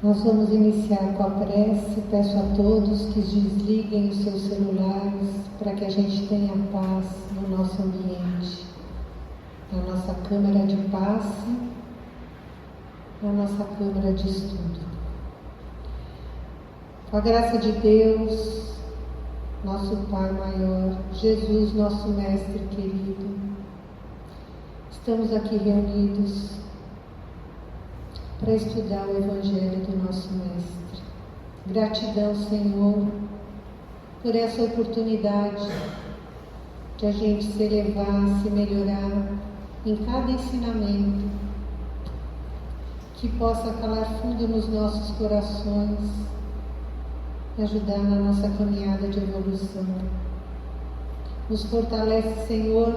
Nós vamos iniciar com a prece. Peço a todos que desliguem os seus celulares para que a gente tenha paz no nosso ambiente, na nossa câmara de passe, na nossa câmara de estudo. Com a graça de Deus, nosso Pai maior, Jesus, nosso Mestre querido, estamos aqui reunidos para estudar o Evangelho do nosso Mestre. Gratidão, Senhor, por essa oportunidade de a gente se elevar, se melhorar em cada ensinamento, que possa calar fundo nos nossos corações e ajudar na nossa caminhada de evolução. Nos fortalece, Senhor,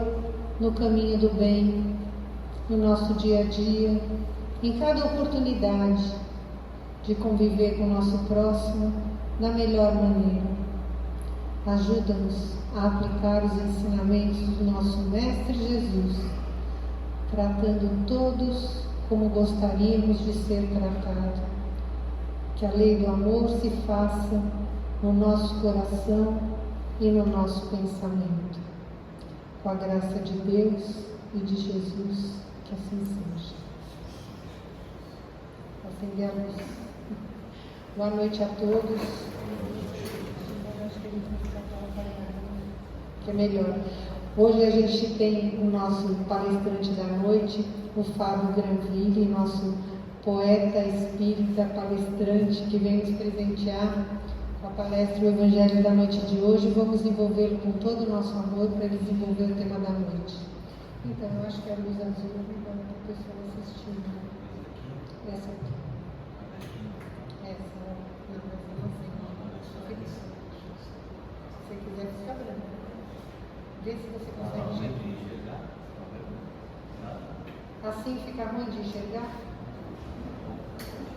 no caminho do bem, no nosso dia a dia, em cada oportunidade de conviver com o nosso próximo da melhor maneira. Ajuda-nos a aplicar os ensinamentos do nosso Mestre Jesus, tratando todos como gostaríamos de ser tratados. Que a lei do amor se faça no nosso coração e no nosso pensamento. Com a graça de Deus e de Jesus, que assim seja. Acender a luz. Boa noite a todos. Que é melhor. Hoje a gente tem o nosso palestrante da noite, o Fábio Granville, nosso poeta espírita palestrante, que vem nos presentear com a palestra O Evangelho da Noite de hoje. Vamos envolvê-lo com todo o nosso amor para ele desenvolver o tema da noite. Então eu acho que é a luz azul para a pessoa assistindo. Essa aqui. Essa não sei. Se você quiser, fica branca. Vê se você consegue enxergar. Assim fica ruim de enxergar?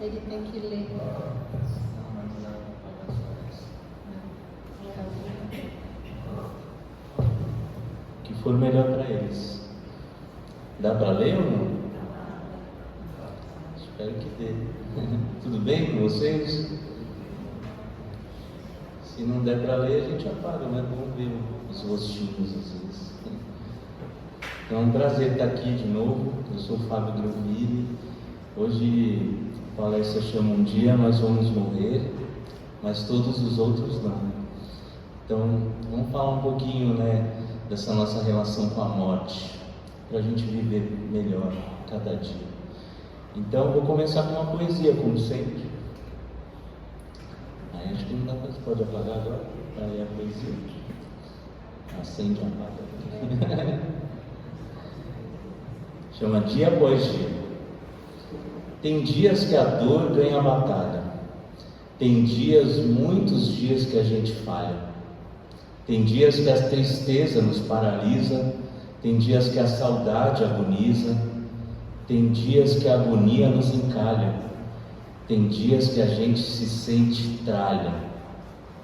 Ele tem que ler. O que for melhor para eles. Dá para ler ou não? Espero que dê. Tudo bem com vocês? Se não der para ler, a gente apaga, né? Vamos ver os rostinhos às vezes. Então é um prazer estar aqui de novo. Eu sou o Fábio Granville. Hoje a palestra chama Um Dia Nós Vamos Morrer, mas todos os outros não. Então vamos falar um pouquinho, né, dessa nossa relação com a morte, para a gente viver melhor cada dia. Então vou começar com uma poesia, como sempre. Aí acho que não dá para... Pode apagar agora? Aí a poesia. Acende e apaga. Chama Dia Após Dia. Tem dias que a dor ganha a batalha. Tem dias, muitos dias que a gente falha. Tem dias que a tristeza nos paralisa. Tem dias que a saudade agoniza. Tem dias que a agonia nos encalha. Tem dias que a gente se sente tralha.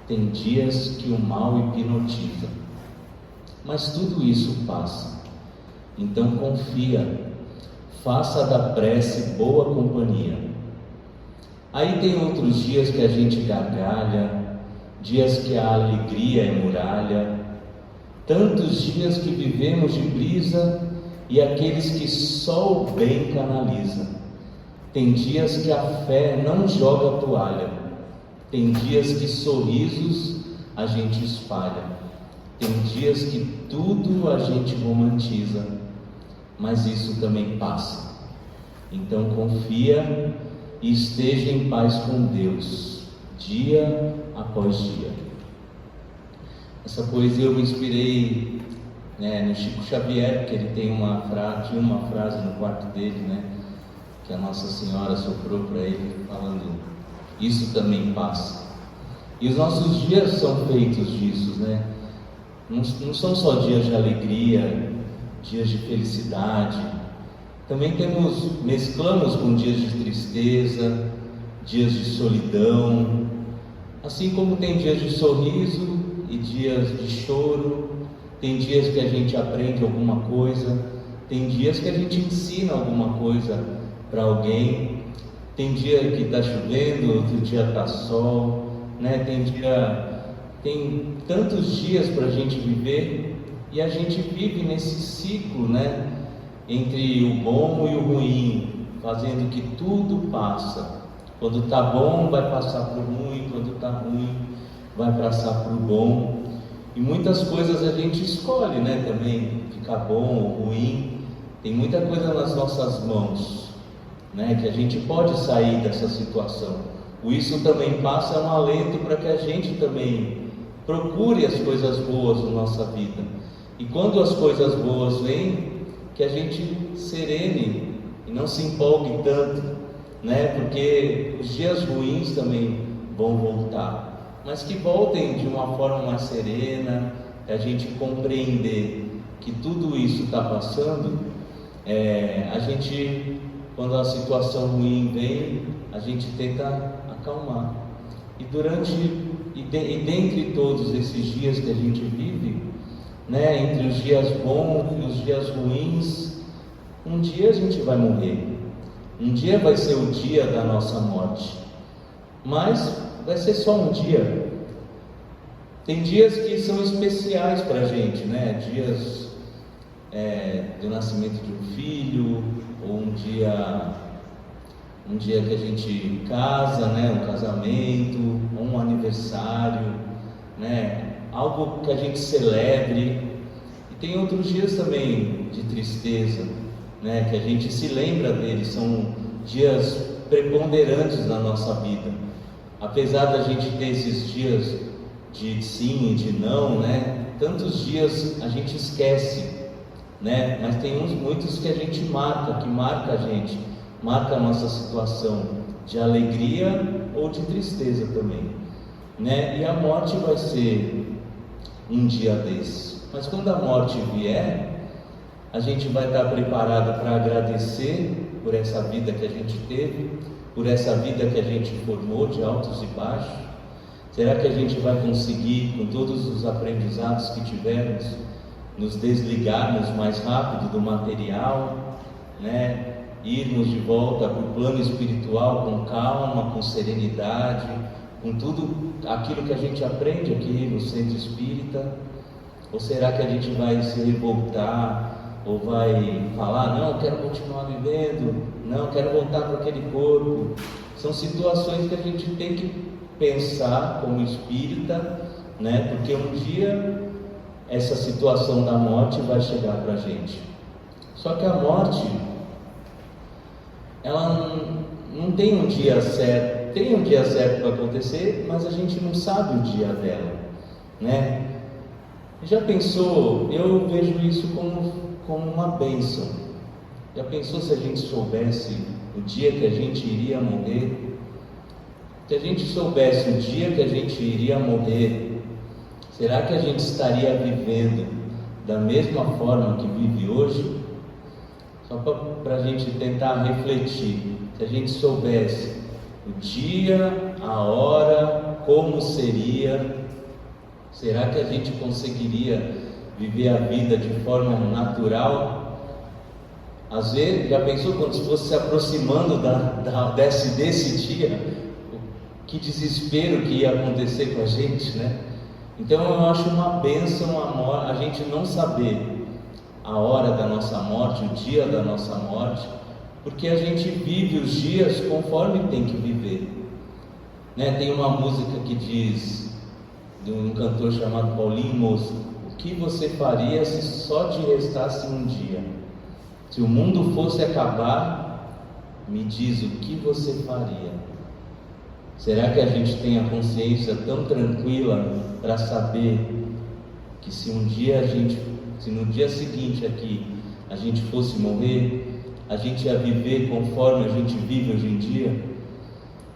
Tem dias que o mal hipnotiza. Mas tudo isso passa. Então confia. Faça da prece boa companhia. Aí tem outros dias que a gente gargalha, dias que a alegria é muralha, tantos dias que vivemos de brisa e aqueles que só o bem canaliza. Tem dias que a fé não joga toalha, tem dias que sorrisos a gente espalha, tem dias que tudo a gente romantiza, mas isso também passa. Então confia e esteja em paz com Deus, dia após dia. Essa poesia eu me inspirei, no Chico Xavier, que ele tem uma frase no quarto dele, que a Nossa Senhora soprou para ele, falando: isso também passa. E os nossos dias são feitos disso, não são só dias de alegria, dias de felicidade. Também mesclamos com dias de tristeza, dias de solidão, assim como tem dias de sorriso e dias de choro. Tem dias que a gente aprende alguma coisa, tem dias que a gente ensina alguma coisa para alguém, Tem dia que está chovendo, outro dia está sol, né? Tem tantos dias para a gente viver, e a gente vive nesse ciclo, né? Entre o bom e o ruim, fazendo que tudo passa. Quando está bom, vai passar para o ruim; quando está ruim, vai passar para o bom. E muitas coisas a gente escolhe, né? Também ficar bom ou ruim. Tem muita coisa nas nossas mãos, né? Que a gente pode sair dessa situação. O Isso Também Passa é um alento para que a gente também procure as coisas boas na nossa vida. E quando as coisas boas vêm, que a gente serene e não se empolgue tanto, né? Porque os dias ruins também vão voltar, mas que voltem de uma forma mais serena, a gente compreender que tudo isso está passando. A gente, quando a situação ruim vem, a gente tenta acalmar. E dentre todos esses dias que a gente vive, né, entre os dias bons e os dias ruins, um dia a gente vai morrer. Um dia vai ser o dia da nossa morte, mas vai ser só um dia. Tem dias que são especiais para a gente, né? Dias do nascimento de um filho, ou um dia que a gente casa, né? Um casamento, ou um aniversário, né? Algo que a gente celebre. E tem outros dias também de tristeza, né? Que a gente se lembra deles, são dias preponderantes na nossa vida. Apesar da gente ter esses dias de sim e de não, né? Tantos dias a gente esquece, né? Mas tem muitos que a gente marca a gente, marca a nossa situação de alegria ou de tristeza também, né? E a morte vai ser um dia desses. Mas quando a morte vier, a gente vai estar preparado para agradecer por essa vida que a gente teve, por essa vida que a gente formou de altos e baixos. Será que a gente vai conseguir, com todos os aprendizados que tivemos, nos desligarmos mais rápido do material, né? Irmos de volta para o plano espiritual com calma, com serenidade, com tudo aquilo que a gente aprende aqui no Centro Espírita? Ou será que a gente vai se revoltar, ou vai falar: não, quero continuar vivendo, não, quero voltar para aquele corpo? São situações que a gente tem que pensar como espírita, né? Porque um dia essa situação da morte vai chegar para a gente. Só que a morte, ela não tem um dia certo. Tem um dia certo para acontecer, mas a gente não sabe o dia dela, né? Já pensou? Eu vejo isso como uma bênção. Já pensou se a gente soubesse o dia que a gente iria morrer? Se a gente soubesse o dia que a gente iria morrer, será que a gente estaria vivendo da mesma forma que vive hoje? Só para a gente tentar refletir. Se a gente soubesse o dia, a hora, como seria, será que a gente conseguiria viver a vida de forma natural? Às vezes, já pensou quando fosse se aproximando desse dia? Que desespero que ia acontecer com a gente, né? Então eu acho uma bênção a gente não saber a hora da nossa morte, o dia da nossa morte, porque a gente vive os dias conforme tem que viver, né? Tem uma música que diz, de um cantor chamado Paulinho Mosca: o que você faria se só te restasse um dia? Se o mundo fosse acabar, me diz o que você faria. Será que a gente tem a consciência tão tranquila para saber que se no dia seguinte aqui a gente fosse morrer, a gente ia viver conforme a gente vive hoje em dia?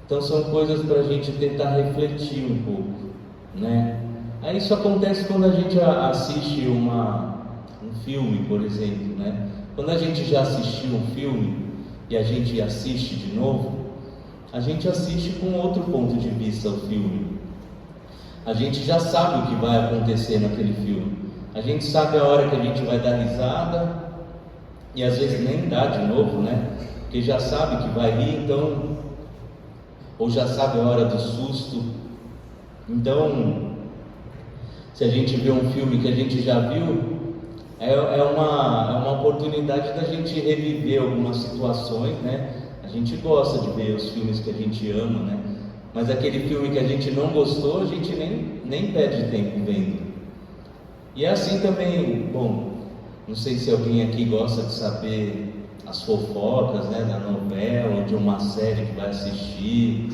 Então são coisas para a gente tentar refletir um pouco, né? Aí isso acontece quando a gente assiste um filme, por exemplo, né? Quando a gente já assistiu um filme e a gente assiste de novo, a gente assiste com outro ponto de vista o filme. A gente já sabe o que vai acontecer naquele filme. A gente sabe a hora que a gente vai dar risada, e às vezes nem dá de novo, né? Porque já sabe que vai rir, então ou já sabe a hora do susto. Então, se a gente vê um filme que a gente já viu, é uma oportunidade da gente reviver algumas situações, né? A gente gosta de ver os filmes que a gente ama, né? Mas aquele filme que a gente não gostou, a gente nem perde tempo vendo. E é assim também, bom, não sei se alguém aqui gosta de saber as fofocas, né, da novela, ou de uma série que vai assistir,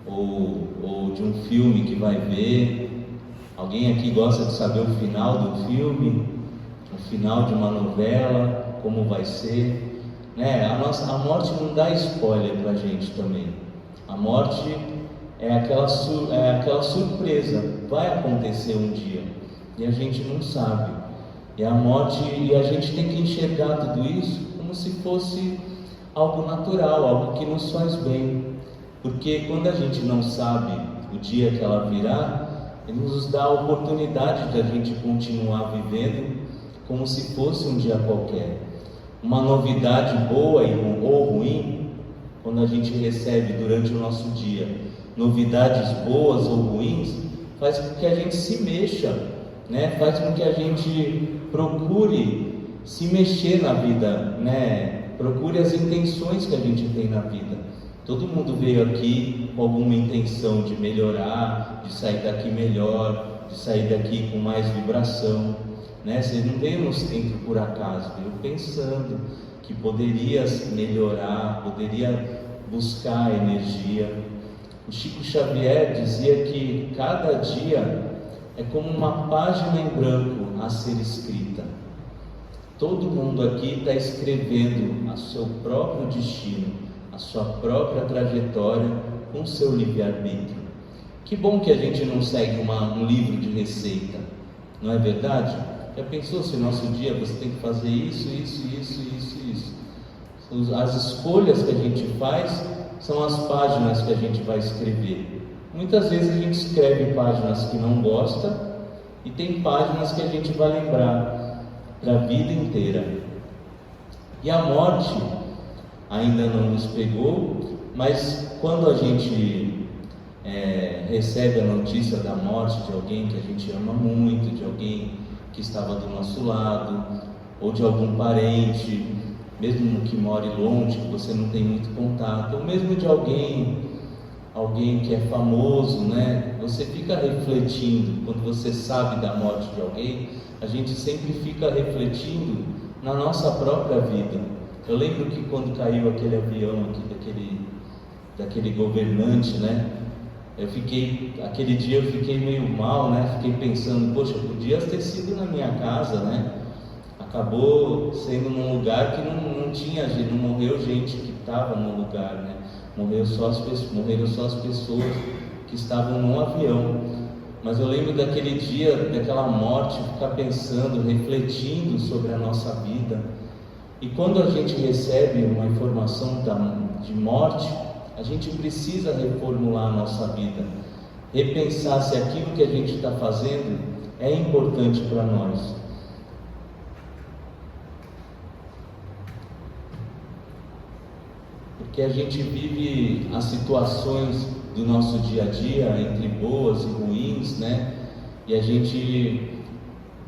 ou de um filme que vai ver. Alguém aqui gosta de saber o final do filme, o final de uma novela, como vai ser, né? A morte não dá spoiler para a gente também. A morte é aquela surpresa, vai acontecer um dia e a gente não sabe. E a morte, e a gente tem que enxergar tudo isso como se fosse algo natural, algo que nos faz bem, porque quando a gente não sabe o dia que ela virá, ele nos dá a oportunidade de a gente continuar vivendo como se fosse um dia qualquer. Uma novidade boa ou ruim, quando a gente recebe durante o nosso dia novidades boas ou ruins, faz com que a gente se mexa, né? Faz com que a gente procure se mexer na vida, né? Procure as intenções que a gente tem na vida. Todo mundo veio aqui com alguma intenção de melhorar, de sair daqui melhor, de sair daqui com mais vibração, né? Você não veio no centro por acaso, veio pensando que poderia melhorar, poderia buscar energia. O Chico Xavier dizia que cada dia é como uma página em branco a ser escrita. Todo mundo aqui está escrevendo o seu próprio destino, a sua própria trajetória com o seu livre-arbítrio. Que bom que a gente não segue um livro de receita, não é verdade? Já pensou se no nosso dia você tem que fazer isso? As escolhas que a gente faz são as páginas que a gente vai escrever. Muitas vezes a gente escreve páginas que não gosta e tem páginas que a gente vai lembrar para a vida inteira. E a morte ainda não nos pegou, mas quando a gente recebe a notícia da morte de alguém que a gente ama muito, de alguém que estava do nosso lado, ou de algum parente, mesmo que more longe, que você não tem muito contato, ou mesmo de alguém que é famoso, né? Você fica refletindo, quando você sabe da morte de alguém, a gente sempre fica refletindo na nossa própria vida. Eu lembro que quando caiu aquele avião aqui, daquele governante, né? Aquele dia eu fiquei meio mal, né? Fiquei pensando, poxa, podia ter sido na minha casa, né? Acabou sendo num lugar que não morreu gente que estava no lugar, né? Morreram só as pessoas que estavam no avião. Mas eu lembro daquele dia, daquela morte, ficar pensando, refletindo sobre a nossa vida. E quando a gente recebe uma informação de morte, a gente precisa reformular a nossa vida, repensar se aquilo que a gente está fazendo é importante para nós. Porque a gente vive as situações do nosso dia a dia, entre boas e ruins, né? E a gente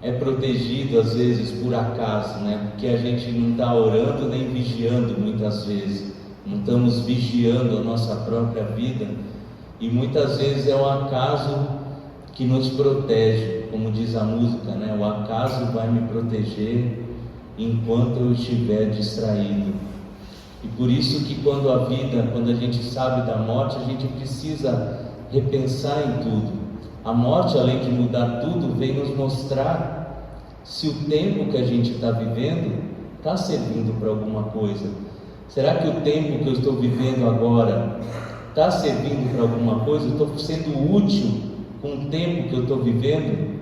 é protegido às vezes por acaso, né? Porque a gente não está orando nem vigiando muitas vezes, não estamos vigiando a nossa própria vida, e muitas vezes é o acaso que nos protege, como diz a música, né? O acaso vai me proteger enquanto eu estiver distraído. E por isso que quando a gente sabe da morte, a gente precisa repensar em tudo. A morte, além de mudar tudo, vem nos mostrar se o tempo que a gente está vivendo está servindo para alguma coisa. Será que o tempo que eu estou vivendo agora está servindo para alguma coisa? Estou sendo útil com o tempo que eu estou vivendo?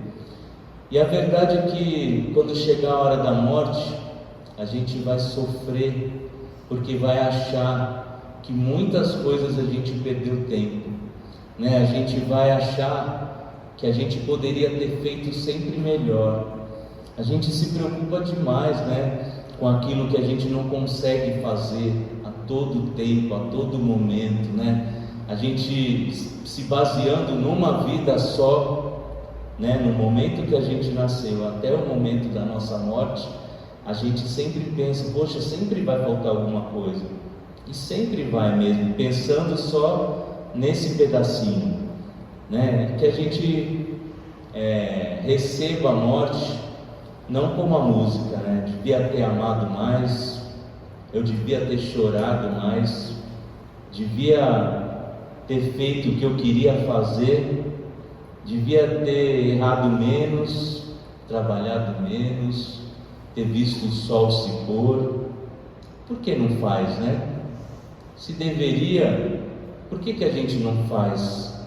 E a verdade é que quando chegar a hora da morte, a gente vai sofrer, porque vai achar que muitas coisas a gente perdeu tempo, né? A gente vai achar que a gente poderia ter feito sempre melhor. A gente se preocupa demais, né, com aquilo que a gente não consegue fazer a todo tempo, a todo momento, né? a gente se baseando numa vida só, né? No momento que a gente nasceu até o momento da nossa morte, a gente sempre pensa, poxa, sempre vai faltar alguma coisa, e sempre vai mesmo, pensando só nesse pedacinho, né? Que a gente receba a morte não como a música, né? Devia ter amado mais, eu devia ter chorado mais, devia ter feito o que eu queria fazer, devia ter errado menos, trabalhado menos, ter visto o sol se pôr. Por que não faz, né? Se deveria, por que a gente não faz?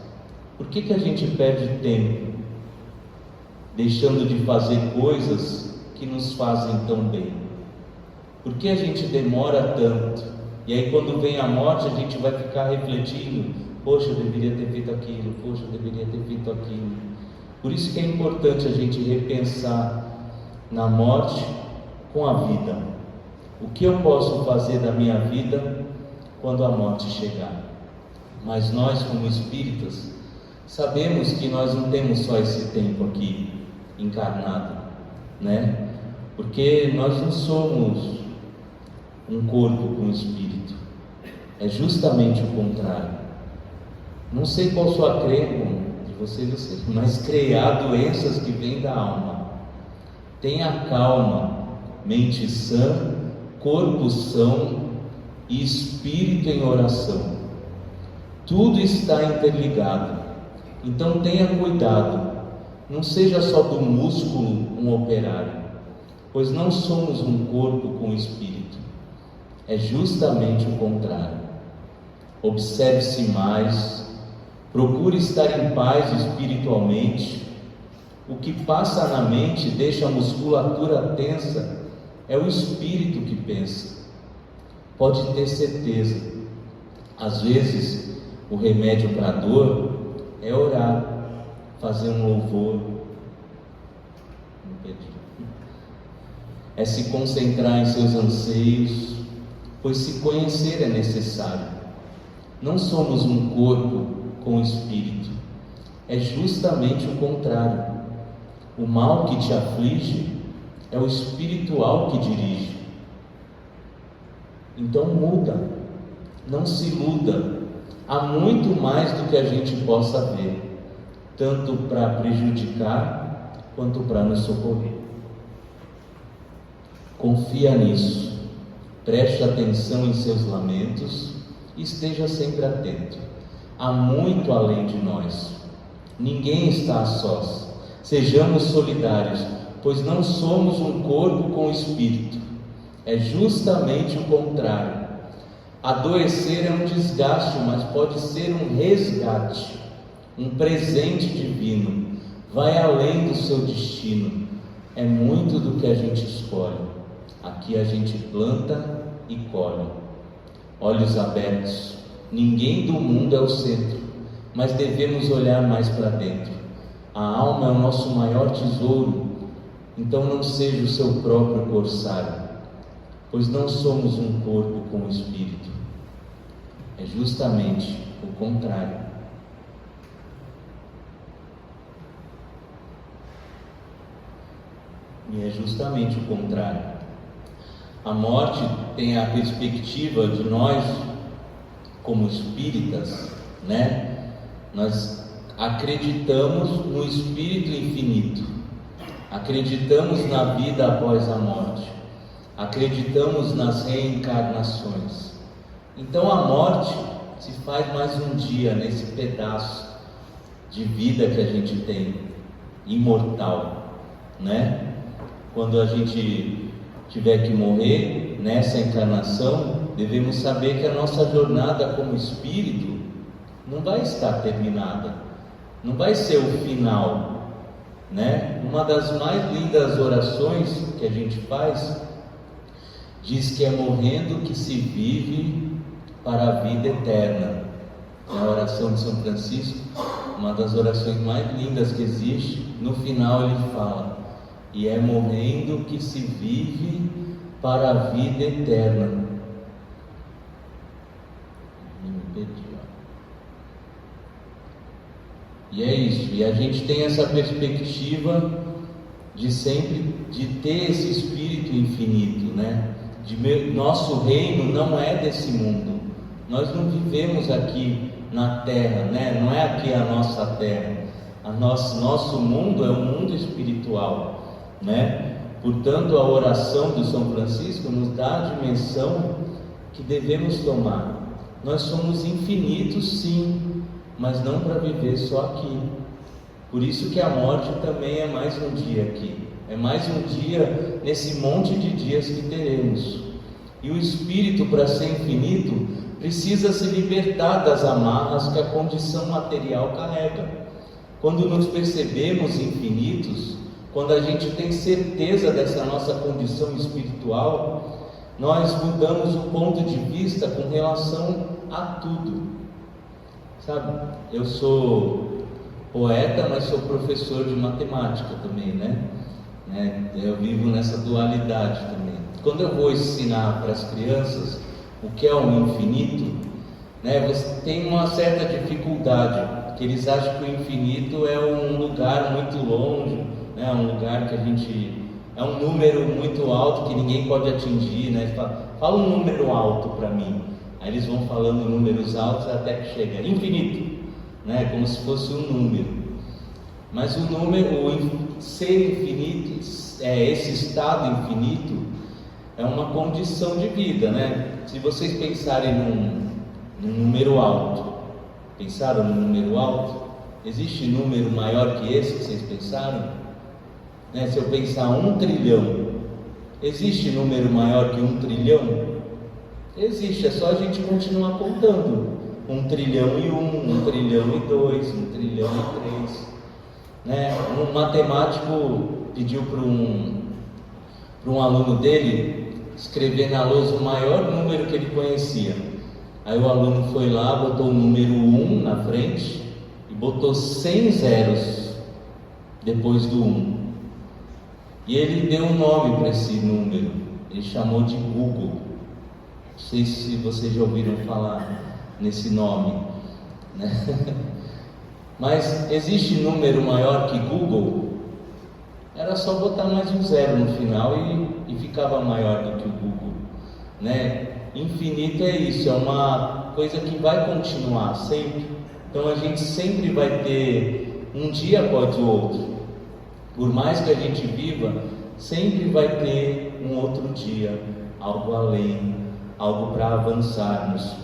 Por que a gente perde tempo deixando de fazer coisas que nos fazem tão bem? Por que a gente demora tanto? E aí quando vem a morte a gente vai ficar refletindo, poxa, eu deveria ter feito aquilo, poxa, eu deveria ter feito aquilo. Por isso que é importante a gente repensar na morte com a vida. O que eu posso fazer da minha vida quando a morte chegar? Mas nós, como espíritas, sabemos que nós não temos só esse tempo aqui encarnado, né? Porque nós não somos um corpo com espírito, é justamente o contrário. Não sei qual sua crença de vocês, mas creia, há doenças que vêm da alma. Tenha calma, mente sã, corpo são e espírito em oração. Tudo está interligado, então tenha cuidado, não seja só do músculo um operário, pois não somos um corpo com espírito, é justamente o contrário. Observe-se mais, procure estar em paz espiritualmente. O que passa na mente deixa a musculatura tensa, é o espírito que pensa. Pode ter certeza, às vezes o remédio para a dor é orar, fazer um louvor, é se concentrar em seus anseios, pois se conhecer é necessário. Não somos um corpo com espírito, é justamente o contrário. O mal que te aflige é o espiritual que dirige. Então muda, não se iluda, há muito mais do que a gente possa ver, tanto para prejudicar quanto para nos socorrer. Confia nisso, preste atenção em seus lamentos e esteja sempre atento. Há muito além de nós, ninguém está a sós. Sejamos solidários, pois não somos um corpo com espírito, é justamente o contrário. Adoecer é um desgaste, mas pode ser um resgate, um presente divino, vai além do seu destino, é muito do que a gente escolhe. Aqui a gente planta e colhe. Olhos abertos, ninguém do mundo é o centro, mas devemos olhar mais para dentro. A alma é o nosso maior tesouro, então não seja o seu próprio corsário, pois não somos um corpo com espírito, é justamente o contrário. E é justamente o contrário. A morte tem a perspectiva de nós, como espíritas, né? Nós acreditamos no espírito infinito, acreditamos na vida após a morte, acreditamos nas reencarnações. Então a morte se faz mais um dia nesse pedaço de vida que a gente tem, imortal, né? Quando a gente tiver que morrer nessa encarnação, devemos saber que a nossa jornada como espírito não vai estar terminada, não vai ser o final, né? Uma das mais lindas orações que a gente faz diz que é morrendo que se vive para a vida eterna. É a oração de São Francisco, uma das orações mais lindas que existe. No final ele fala: e é morrendo que se vive para a vida eterna. Me perdi, ó. E é isso, e a gente tem essa perspectiva de sempre de ter esse espírito infinito, né? Nosso reino não é desse mundo. Nós não vivemos aqui na terra, né? Não é aqui a nossa terra. Nosso mundo é um mundo espiritual, né? Portanto, a oração do São Francisco nos dá a dimensão que devemos tomar. Nós somos infinitos, sim, mas não para viver só aqui. Por isso que a morte também é mais um dia aqui, é mais um dia nesse monte de dias que teremos. E o espírito, para ser infinito, precisa se libertar das amarras que a condição material carrega. Quando nos percebemos infinitos, quando a gente tem certeza dessa nossa condição espiritual, nós mudamos o ponto de vista com relação a tudo. Sabe, eu sou poeta, mas sou professor de matemática também, né? Eu vivo nessa dualidade também. Quando eu vou ensinar para as crianças o que é o infinito, né, você tem uma certa dificuldade, que eles acham que o infinito é um lugar muito longe, né, um lugar que a gente... é um número muito alto que ninguém pode atingir, né? Fala um número alto para mim. Aí eles vão falando números altos até que chega infinito, né? Como se fosse um número. Mas o ser infinito, esse estado infinito, é uma condição de vida, né? Se vocês pensarem num número alto, pensaram no número alto? Existe número maior que esse que vocês pensaram? Né? Se eu pensar 1 trilhão, existe número maior que 1 trilhão? Existe, é só a gente continuar contando. 1 trilhão e 1 trilhão e 2, 1 trilhão e 3. Né? Um matemático pediu para um aluno dele escrever na lousa o maior número que ele conhecia. Aí o aluno foi lá, botou o número 1 na frente e botou 100 zeros depois do 1. E ele deu um nome para esse número, ele chamou de Google. Não sei se vocês já ouviram falar nesse nome, né? Mas existe número maior que Google? Era só botar mais um zero no final e ficava maior do que o Google, né? Infinito é isso, é uma coisa que vai continuar sempre. Então a gente sempre vai ter um dia após o outro. Por mais que a gente viva, sempre vai ter um outro dia, algo além, algo para avançarmos.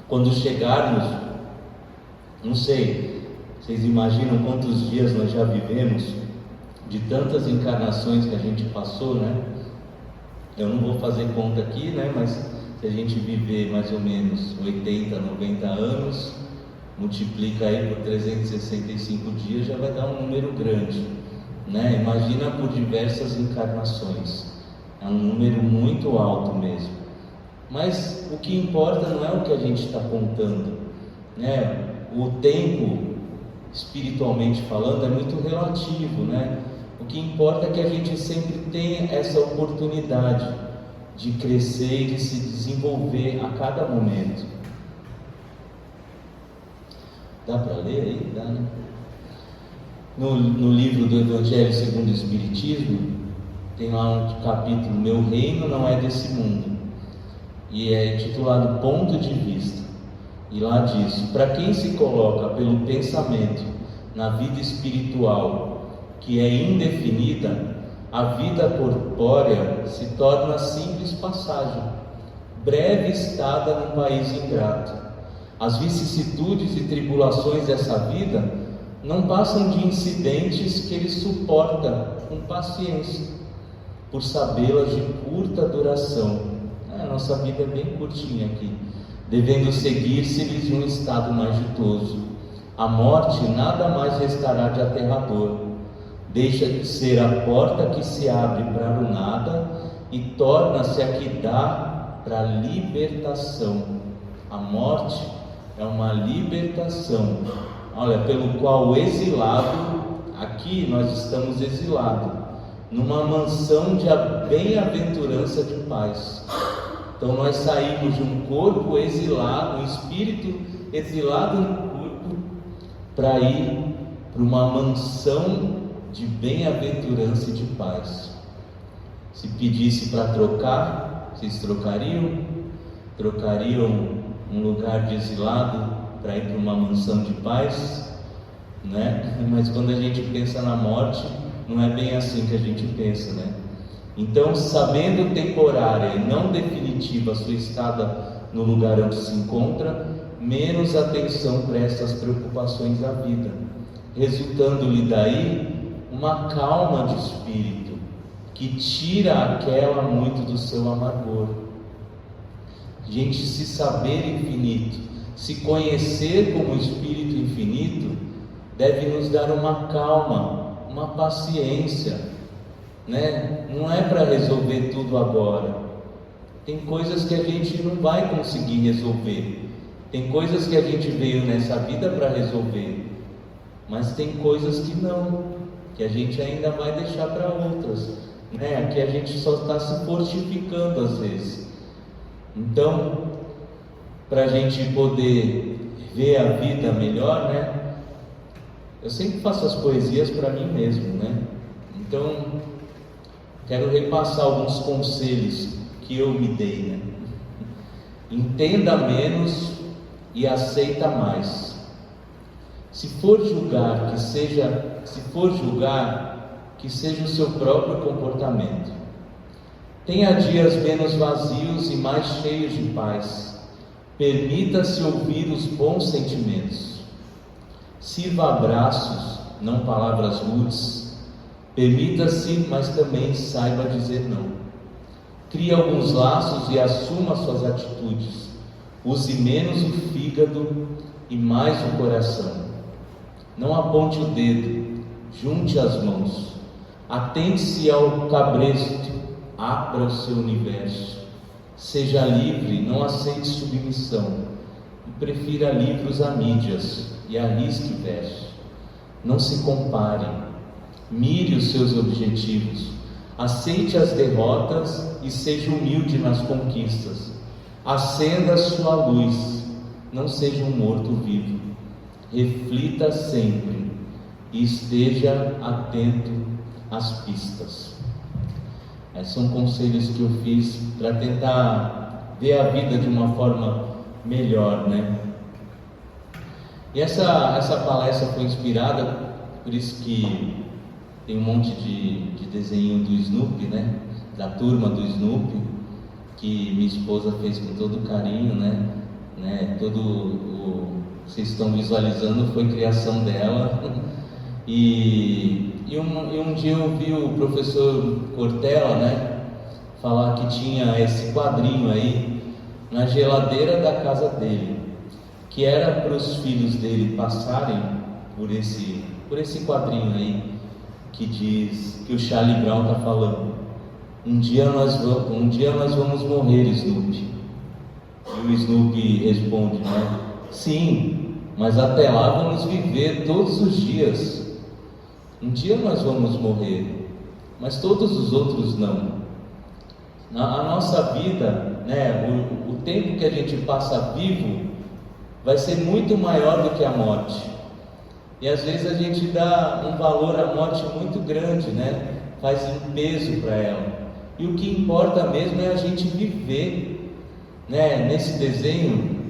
Quando chegarmos, não sei, vocês imaginam quantos dias nós já vivemos, de tantas encarnações que a gente passou, né? Eu não vou fazer conta aqui, né? Mas se a gente viver mais ou menos 80, 90 anos, multiplica aí por 365 dias, já vai dar um número grande, né? Imagina por diversas encarnações, é um número muito alto mesmo. Mas o que importa não é o que a gente está contando, né? O tempo, espiritualmente falando, é muito relativo, né? O que importa é que a gente sempre tenha essa oportunidade de crescer e de se desenvolver a cada momento. Dá para ler aí? Dá, né? No livro do Evangelho segundo o Espiritismo, tem lá um capítulo, Meu Reino Não É Desse Mundo, e é intitulado Ponto de Vista. E lá diz: para quem se coloca pelo pensamento na vida espiritual, que é indefinida, a vida corpórea se torna simples passagem, breve estada num país ingrato. As vicissitudes e tribulações dessa vida não passam de incidentes que ele suporta com paciência, por sabê-las de curta duração. A nossa vida é bem curtinha aqui, devendo seguir-se-lhes um estado mais ditoso. A morte nada mais restará de aterrador, deixa de ser a porta que se abre para o nada e torna-se a que dá para a libertação. A morte é uma libertação, olha, pelo qual o exilado, aqui nós estamos exilados, numa mansão de bem-aventurança de paz. Então nós saímos de um corpo exilado, um espírito exilado no corpo, para ir para uma mansão de bem-aventurança e de paz. Se pedisse para trocar, vocês trocariam? Trocariam um lugar de exilado para ir para uma mansão de paz? Né? Mas quando a gente pensa na morte, não é bem assim que a gente pensa, né? Então, sabendo temporária e não definitiva a sua estada no lugar onde se encontra, menos atenção presta às preocupações da vida, resultando-lhe daí uma calma de espírito que tira aquela muito do seu amargor. Gente, se saber infinito, se conhecer como espírito infinito, deve nos dar uma calma, uma paciência, né? Não é para resolver tudo agora. Tem coisas que a gente não vai conseguir resolver. Tem coisas que a gente veio nessa vida para resolver, mas tem coisas que não, que a gente ainda vai deixar para outras, né? Aqui a gente só está se fortificando às vezes. Então, para a gente poder ver a vida melhor, né? Eu sempre faço as poesias para mim mesmo, né? Então, quero repassar alguns conselhos que eu me dei, né? Entenda menos e aceita mais. Se for julgar, que seja o seu próprio comportamento. Tenha dias menos vazios e mais cheios de paz. Permita-se ouvir os bons sentimentos. Sirva abraços, não palavras rudes. Permita-se, mas também saiba dizer não. Crie alguns laços e assuma suas atitudes. Use menos o fígado e mais o coração. Não aponte o dedo, junte as mãos. Atente-se ao cabresto, abra o seu universo. Seja livre, não aceite submissão. E prefira livros a mídias e arrisque versos. Não se compare, mire os seus objetivos. Aceite as derrotas e seja humilde nas conquistas. Acenda a sua luz, não seja um morto-vivo. Reflita sempre e esteja atento às pistas. Esses são conselhos que eu fiz para tentar ver a vida de uma forma melhor, né? E essa palestra foi inspirada, por isso que tem um monte de desenho do Snoopy, né? Da turma do Snoopy, que minha esposa fez com todo carinho, né? Vocês estão visualizando, foi criação dela. E um dia eu vi o professor Cortella, né? Falar que tinha esse quadrinho aí na geladeira da casa dele, que era para os filhos dele passarem por esse quadrinho aí, que diz que o Charlie Brown está falando: um dia nós vamos morrer, Snoopy. E o Snoopy responde, né? Sim, mas até lá vamos viver todos os dias. Um dia nós vamos morrer, mas todos os outros não. A nossa vida, né? O tempo que a gente passa vivo vai ser muito maior do que a morte. E às vezes a gente dá um valor à morte muito grande, né? Faz um peso para ela. E o que importa mesmo é a gente viver, né? Nesse desenho,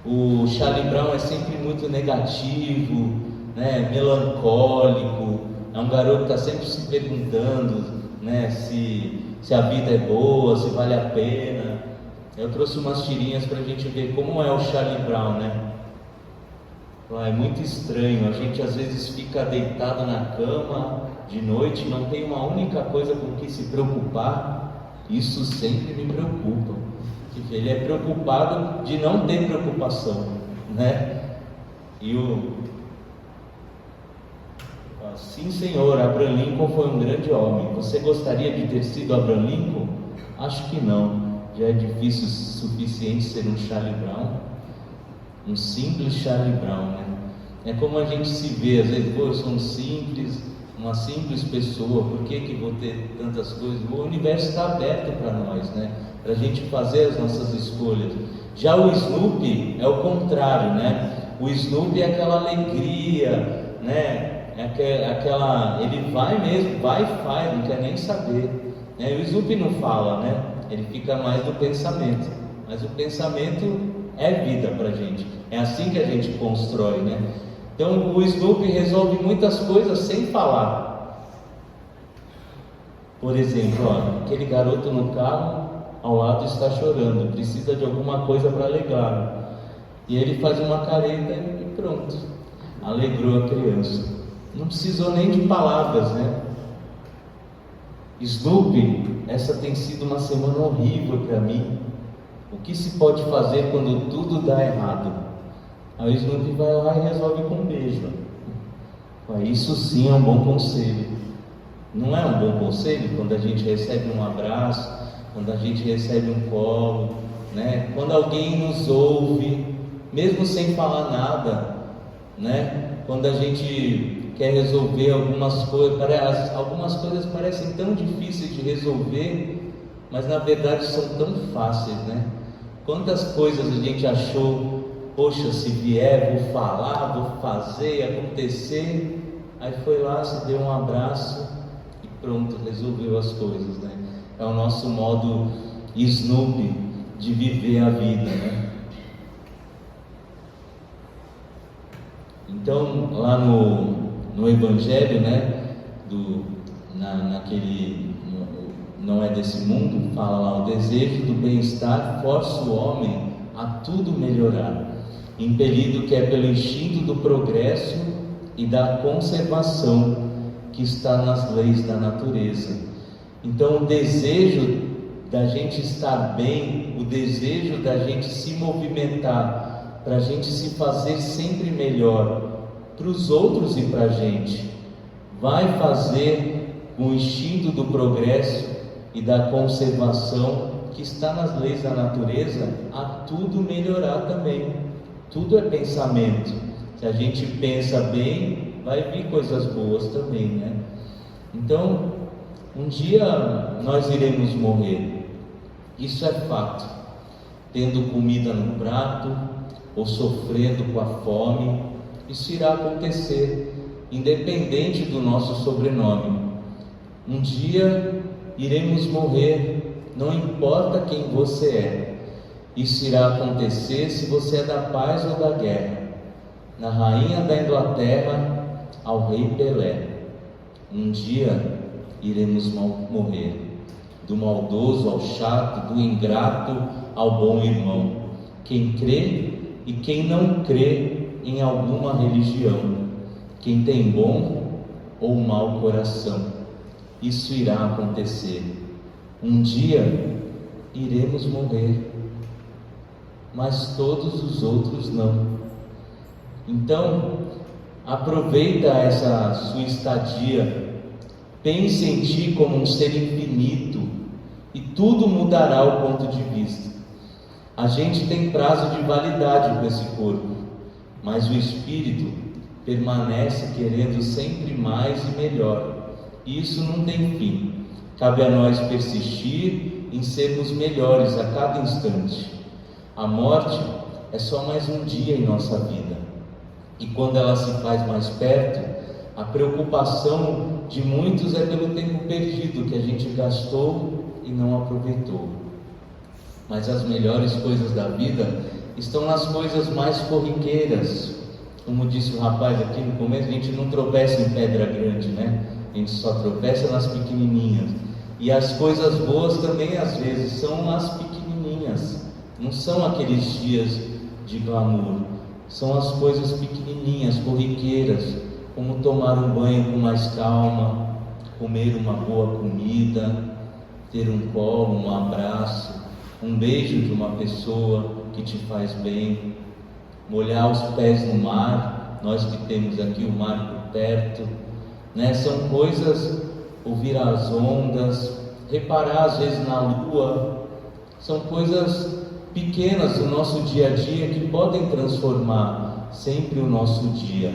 o Charlie Brown é sempre muito negativo, né? Melancólico. É um garoto que está sempre se perguntando, né? Se a vida é boa, se vale a pena. Eu trouxe umas tirinhas para a gente ver como é o Charlie Brown, né? É muito estranho, a gente às vezes fica deitado na cama de noite, não tem uma única coisa com que se preocupar. Isso sempre me preocupa. Ele é preocupado de não ter preocupação, né? Sim, senhor, Abraham Lincoln foi um grande homem. Você gostaria de ter sido Abraham Lincoln? Acho que não. Já é difícil o suficiente ser um Charlie Brown, um simples Charlie Brown, né? É como a gente se vê, às vezes, eu sou uma simples pessoa, por que vou ter tantas coisas? O universo está aberto para nós, né? Para a gente fazer as nossas escolhas. Já o Snoopy é o contrário, né? O Snoopy é aquela alegria, né? Ele vai mesmo, vai e faz, não quer nem saber, né? E o Snoopy não fala, né? Ele fica mais no pensamento, mas o pensamento é vida pra gente, é assim que a gente constrói, né? Então o Snoopy resolve muitas coisas sem falar. Por exemplo, aquele garoto no carro ao lado está chorando, precisa de alguma coisa para alegrar, e ele faz uma careta e pronto, alegrou a criança. Não precisou nem de palavras, né? Snoopy, essa tem sido uma semana horrível para mim. O que se pode fazer quando tudo dá errado? Aí o Snoopy vai lá e resolve com um beijo. Isso sim é um bom conselho. Não é um bom conselho quando a gente recebe um abraço, quando a gente recebe um colo, né? Quando alguém nos ouve, mesmo sem falar nada, né? Quando a gente quer resolver algumas coisas parecem tão difíceis de resolver, mas na verdade são tão fáceis, né? Quantas coisas a gente achou, poxa, se vier, vou falar, vou fazer, acontecer, aí foi lá, se deu um abraço e pronto, resolveu as coisas, né? É o nosso modo Snoopy de viver a vida, né? Então, lá no Evangelho, né, Não É Desse Mundo, fala lá: o desejo do bem-estar força o homem a tudo melhorar, impelido que é pelo instinto do progresso e da conservação que está nas leis da natureza. Então, o desejo da gente estar bem, o desejo da gente se movimentar, para a gente se fazer sempre melhor para os outros e para a gente, vai fazer o instinto do progresso e da conservação que está nas leis da natureza a tudo melhorar também. Tudo é pensamento. Se a gente pensa bem, vai vir coisas boas também, né? Então, um dia nós iremos morrer, isso é fato, tendo comida no prato ou sofrendo com a fome, isso irá acontecer, independente do nosso sobrenome. Um dia iremos morrer, não importa quem você é. Isso irá acontecer se você é da paz ou da guerra, na rainha da Inglaterra ao rei Pelé. Um dia iremos morrer, do maldoso ao chato, do ingrato ao bom irmão, quem crê e quem não crê em alguma religião, quem tem bom ou mau coração. Isso irá acontecer. Um dia iremos morrer, mas todos os outros não. Então, aproveita essa sua estadia, pense em ti como um ser infinito e tudo mudará o ponto de vista. A gente tem prazo de validade com esse corpo, mas o espírito permanece querendo sempre mais e melhor, e isso não tem fim. Cabe a nós persistir em sermos melhores a cada instante. A morte é só mais um dia em nossa vida, e quando ela se faz mais perto, a preocupação de muitos é pelo tempo perdido que a gente gastou e não aproveitou. Mas as melhores coisas da vida estão nas coisas mais corriqueiras. Como disse o rapaz aqui no começo, a gente não tropeça em pedra grande, né? A gente só tropeça nas pequenininhas. E as coisas boas também às vezes são as pequenininhas, não são aqueles dias de glamour, são as coisas pequenininhas, corriqueiras, como tomar um banho com mais calma, comer uma boa comida, ter um colo, um abraço, um beijo de uma pessoa que te faz bem, molhar os pés no mar, nós que temos aqui o mar por perto, né? São coisas, ouvir as ondas, reparar às vezes na lua, são coisas pequenas do nosso dia a dia que podem transformar sempre o nosso dia,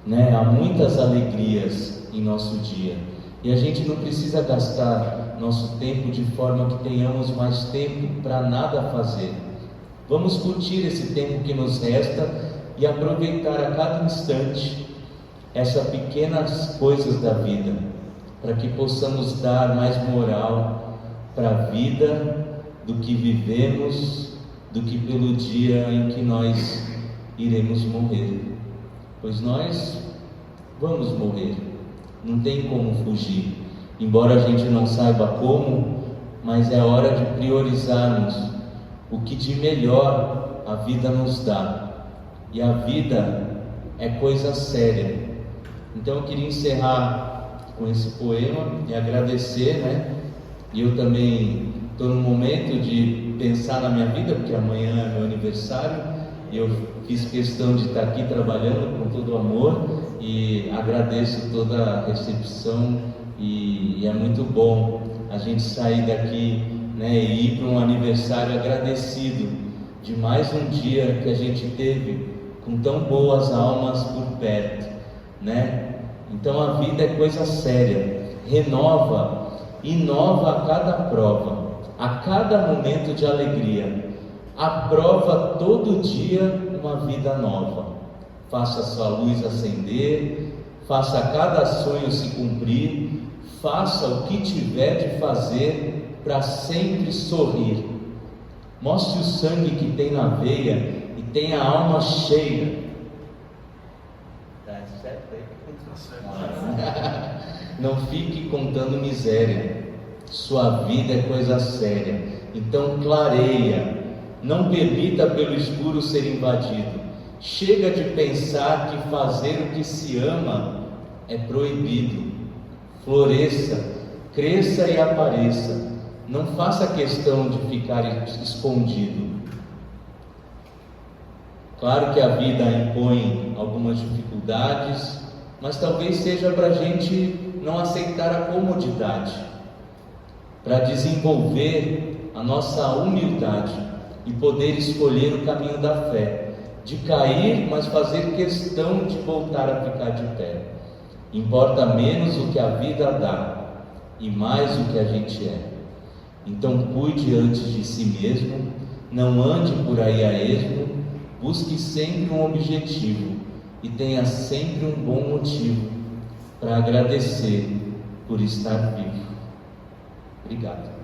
né? Há muitas alegrias em nosso dia, e a gente não precisa gastar nosso tempo de forma que tenhamos mais tempo para nada fazer. Vamos curtir esse tempo que nos resta e aproveitar a cada instante, essas pequenas coisas da vida, para que possamos dar mais moral para a vida do que vivemos, do que pelo dia em que nós iremos morrer. Pois nós vamos morrer, não tem como fugir, embora a gente não saiba como, mas é hora de priorizarmos o que de melhor a vida nos dá, e a vida é coisa séria. Então eu queria encerrar com esse poema e agradecer, né? E eu também estou no momento de pensar na minha vida, porque amanhã é meu aniversário, e eu fiz questão de estar aqui trabalhando com todo amor, e agradeço toda a recepção, e é muito bom a gente sair daqui, né, e ir para um aniversário agradecido de mais um dia que a gente teve com tão boas almas por perto, né? Então a vida é coisa séria, renova, inova a cada prova, a cada momento de alegria, aprova todo dia uma vida nova. Faça sua luz acender, faça cada sonho se cumprir, faça o que tiver de fazer para sempre sorrir. Mostre o sangue que tem na veia e tenha a alma cheia. Tá certo aí? Não fique contando miséria. Sua vida é coisa séria. Então clareia. Não permita pelo escuro ser invadido. Chega de pensar que fazer o que se ama é proibido. Floresça, cresça e apareça. Não faça questão de ficar escondido. Claro que a vida impõe algumas dificuldades, mas talvez seja para a gente não aceitar a comodidade, para desenvolver a nossa humildade e poder escolher o caminho da fé, de cair, mas fazer questão de voltar a ficar de pé. Importa menos o que a vida dá e mais o que a gente é. Então cuide antes de si mesmo, não ande por aí a esmo, busque sempre um objetivo e tenha sempre um bom motivo para agradecer por estar vivo. Obrigado.